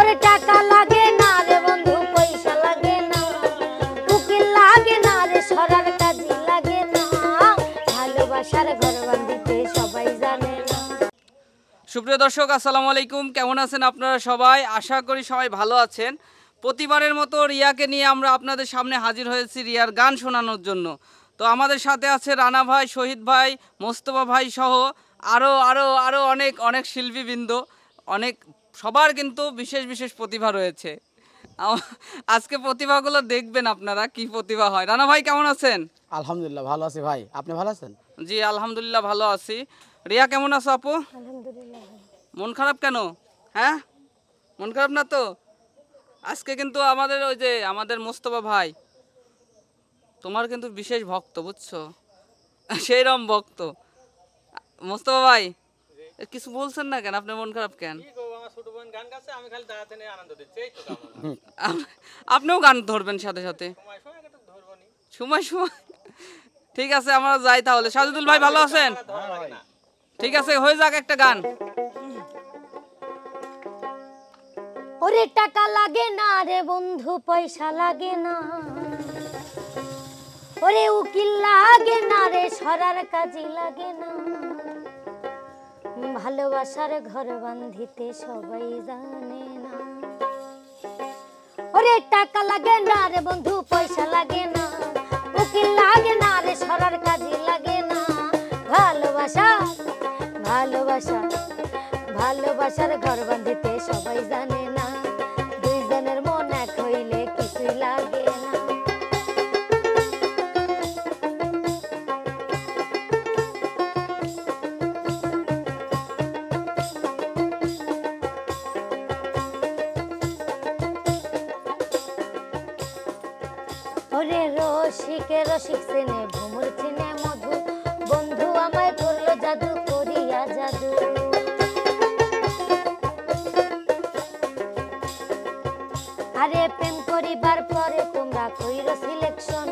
ওরে টাকা লাগে না রে বন্ধু পয়সা লাগে না উকিল লাগে না রে সরার কাজে লাগে না ভালোবাসার ঘর বাঁধিতে সবাই জানে না। সুপ্রিয় দর্শক আসসালামু আলাইকুম, কেমন আছেন আপনারা সবাই? আশা করি সবাই ভালো আছেন। প্রতিবারের মতো রিয়াকে নিয়ে আমরা আপনাদের সামনে হাজির হয়েছি রিয়ার গান শোনানোর জন্য। তো আমাদের সাথে আছে রানা ভাই, শহীদ ভাই, মোস্তফা ভাই সহ আরও আরও আরও অনেক অনেক শিল্পীবৃন্দ, অনেক সবার কিন্তু বিশেষ বিশেষ প্রতিভা রয়েছে। আজকে প্রতিভাগুলো দেখবেন আপনারা, কি প্রতিভা হয়। রানা ভাই কেমন আছেন? আলহামদুলিল্লাহ ভালো আছি ভাই, আপনি ভালো আছেন? জি আলহামদুলিল্লাহ ভালো আছি। রিয়া কেমন আছো আপু? আলহামদুলিল্লাহ। মন খারাপ কেন? হ্যাঁ, মন খারাপ না তো? আজকে কিন্তু আমাদের ওই যে আমাদের মোস্তফা ভাই তোমার কিন্তু বিশেষ ভক্ত, বুঝছো, সেইরকম ভক্ত। মোস্তফা ভাই কিছু বলছেন না কেন? আপনার মন খারাপ কেন? আপনিও গান ধরবেন সাথে সাথে সময় সময়? ঠিক আছে আমরা যাই তাহলে। সাজুদুল ভাই ভালো আছেন? ঠিক আছে হয়ে যাক একটা গান। ওরে টাকা লাগে না রে বন্ধু পয়সা লাগে না ওরে উকিল লাগে না রে সরার কাজে লাগে না ভালোবাসার ঘর বাঁধিতে সবাই জানে না। ওরে টাকা লাগে না রে বন্ধু পয়সা লাগে না উকিল লাগে না রে সরার কাজে লাগে না ভালোবাসা ভালোবাসা ভালোবাসার ঘর বাঁধিতে সবাই জানে না দুইজনের মন এক হইলে কিছুই লাগে না। ওরে রসিকে রসিক চেনে ভ্রমর চেনে মধু বন্ধু আমায় করলো জাদু করিয়া জাদু। আরে প্রেম করিবার পরে তোমরা কইরো সিলেকশন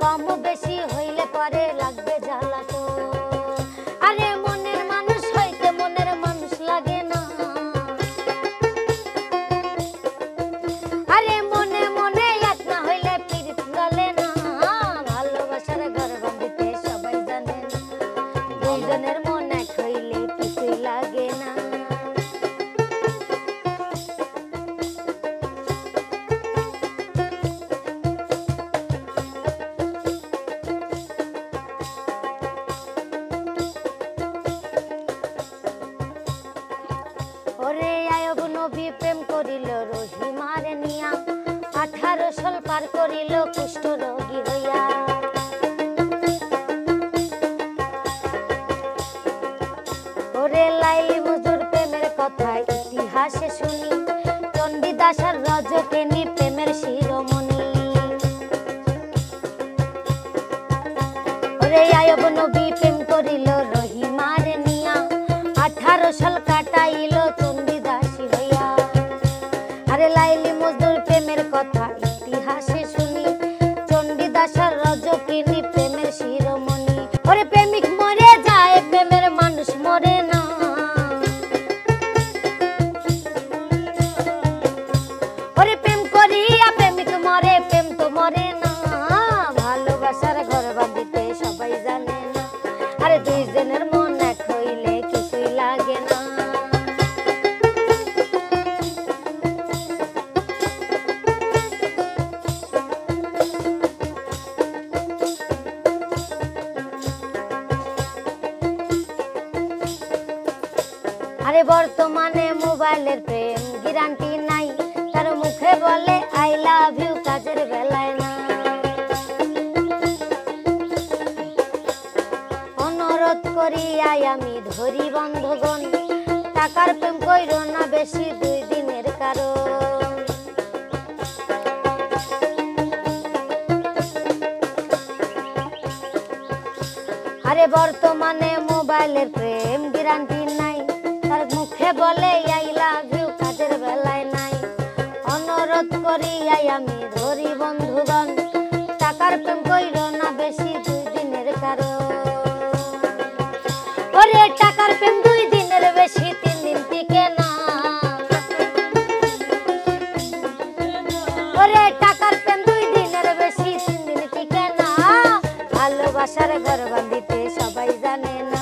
কম বেশি হইলে পরে লাগবে জ্বালাতো। আরে মনের মানুষ হইতে মনের মানুষ লাগে না আরে মনে মনে এক না হইলে পিরিত গলে না ভালোবাসার ঘর বাঁধিতে সবাই জানে না দুইজনের মন এক হইলে কিছুই লাগে না। ওরে আয়ব নবী প্রেম করিল রহিমার নিয়া 18 সাল পার করিল কুষ্ঠ রোগী হইয়া। ওরে লাইলি মজুর প্রেমের কথা ইতিহাসে শুনি চণ্ডীদাস আর রজকেনি প্রেমের শিরোমণি। ওরে আয়ব নবী প্রেম করিল রহিমার নিয়া 18 সাল কাটাইল চণ্ডীদাসী হইয়া। আরে লাইলি মজদুর প্রেমের কথা ইতিহাসে শুনি চণ্ডীদাস আর রজকিনী প্রেমের শিরোমণি। ওরে প্রেমিক মরে যায় প্রেমের মানুষ মরে না ওরে প্রেম করিয়া প্রেমিক মরে প্রেম তো মরে না ভালোবাসার ঘর বাঁধিতে সবাই জানে না আরে দুইজনের মন এক হইলে কিছুই লাগে না। আরে বর্তমানে মোবাইলের প্রেম গ্যারান্টি নাই তার মুখে বলে আই লাভ ইউ কাজের বেলায় না। অনুরোধ করি আই আমি ধরি বন্ধগণ টাকার প্রেম কইরো না বেশি 2 দিনের কারণ। আরে বর্তমানে মোবাইলের প্রেম গ্যারান্টি নাই তার মুখে বলে আই লাভ ইউ কাজের বেলায় নাই। অনুরোধ করি আই আমি ধরি বন্ধুগণ টাকার প্রেম কইরো না বেশি 2 দিনের কারণ। ওরে টাকার প্রেম 2 দিনের বেশি 3 দিন টিকে না ওরে টাকার প্রেম 2 দিনের বেশি 3 দিন টিকে না ভালোবাসার ঘর বাঁধিতে সবাই জানে না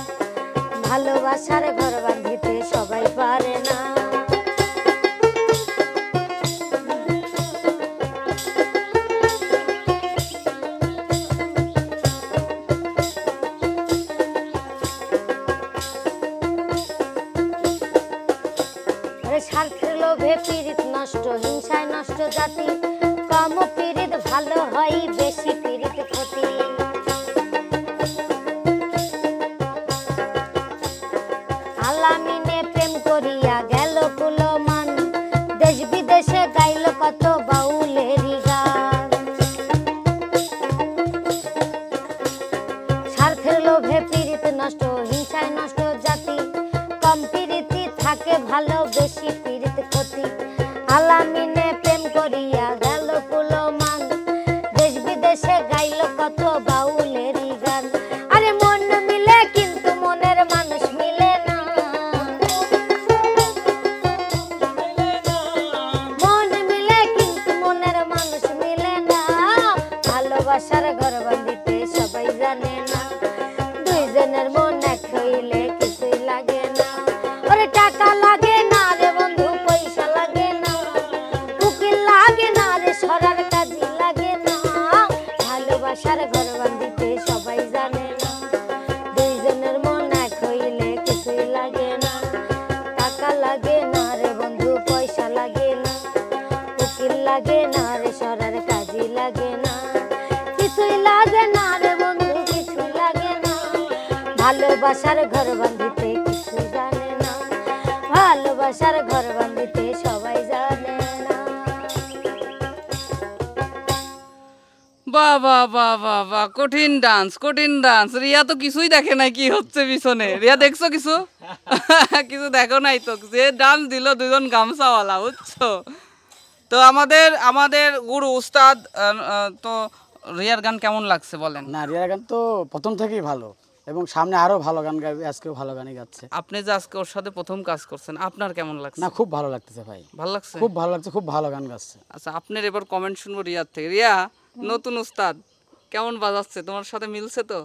ভালোবাসার ঘর বাঁধিতে সবাই পারে না স্বার্থের লোভে পীড়িত নষ্ট হিংসায় নষ্ট জাতি কম পীড়িত ভালো হয় বেশি পীড়িত ক্ষতি আলামিনে প্রেম করিয়া গেল কুলমান দেশ বিদেশে গাইল কত বাউলেরই গান স্বার্থের লোভে পীড়িত নষ্ট হিংসায় নষ্ট জাতি কম পীড়িতি থাকে ভালো বেশি পীড়িত ক্ষতি আলামিনে প্রেম করিয়া গেল কুলমান দেশ বিদেশে গাইল কত বাউলেরই গান আরে মন মিলে কিন্তু মনের মানুষ মিলে না মন মিলে কিন্তু মনের মানুষ মিলে না ভালোবাসার ঘর বাঁধিতে সবাই জানে না দুইজনের মন এক হইলে কিছুই লাগে না ওরে টাকা লাগে না রে বন্ধু পয়সা লাগে না উকিল লাগে না রে সরার কাজে লাগে না ভালোবাসার ঘর বাঁধিতে সবাই জানে না দুইজনের মন এক হইলে কিছুই লাগে না টাকা লাগে না রে বন্ধু পয়সা লাগে না উকিল লাগে না রে সরার কাজে লাগে না কিছুই লাগে না রে বন্ধু কিছুই লাগে না ভালোবাসার ঘর বাঁধিতে কিছু জানে না ভালোবাসার ঘর বাঁধিতে সবাই জানে না বাহ বাহ বাহ বাহ বাহ কঠিন ডান্স রিয়া তো কিছুই দেখে নাই কি হচ্ছে পিছনে রিয়া দেখছো কিছু কিছু দেখো নাই তো যে ডান্স দিল দুজন গামছাওয়ালা বুঝছো তো আমাদের গুরু উস্তাদ তো রিয়ার গান কেমন লাগছে বলেন না রিয়ার গান তো প্রথম থেকেই ভালো এবং সামনে আরো ভালো গান গাইবে আজকেও ভালো গানই গাচ্ছে আপনি যে আজকে ওর সাথে প্রথম কাজ করছেন আপনার কেমন লাগছে না খুব ভালো লাগতেছে ভাই ভালো লাগছে খুব ভালো লাগছে খুব ভালো গান গাচ্ছে আচ্ছা আপনার এবার কমেন্ট শুনবো রিয়ার থেকে রিয়া নতুন উস্তাদ কেমন বাজাচ্ছে তোমার সাথে মিলছে তো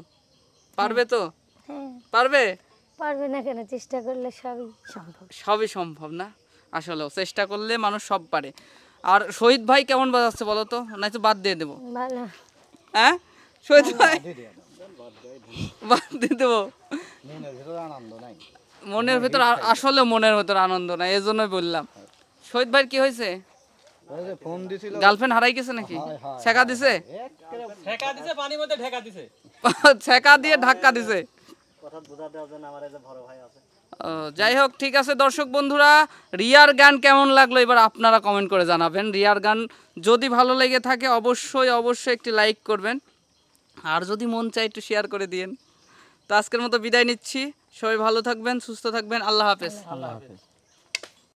পারবে তো হ্যাঁ পারবে পারবে না কেন চেষ্টা করলে সবই সম্ভব সবই সম্ভব না আসলে চেষ্টা করলে মানুষ সব পারে আর শহীদ ভাই কেমন বাজাচ্ছে বলো তো নয়তো বাদ দিয়ে দেবো ভালো হ্যাঁ শহীদ ভাই বাদ দিয়ে দেবো মনের ভেতর আসলে মনের ভেতর আনন্দ নাই এই জন্যই বললাম শহীদ ভাই কি হয়েছে গার্লফ্রেন্ড হারাই গেছে নাকি ছেকা দিছে ছেকা দিয়ে ধাক্কা দিছে যাই হোক ঠিক আছে দর্শক বন্ধুরা রিয়ার গান কেমন লাগলো এবার আপনারা কমেন্ট করে জানাবেন রিয়ার গান যদি ভালো লেগে থাকে অবশ্যই একটি লাইক করবেন আর যদি মন চায় একটু শেয়ার করে দিয়েন তো আজকের মতো বিদায় নিচ্ছি সবাই ভালো থাকবেন সুস্থ থাকবেন আল্লাহ হাফেজ আল্লাহ হাফেজ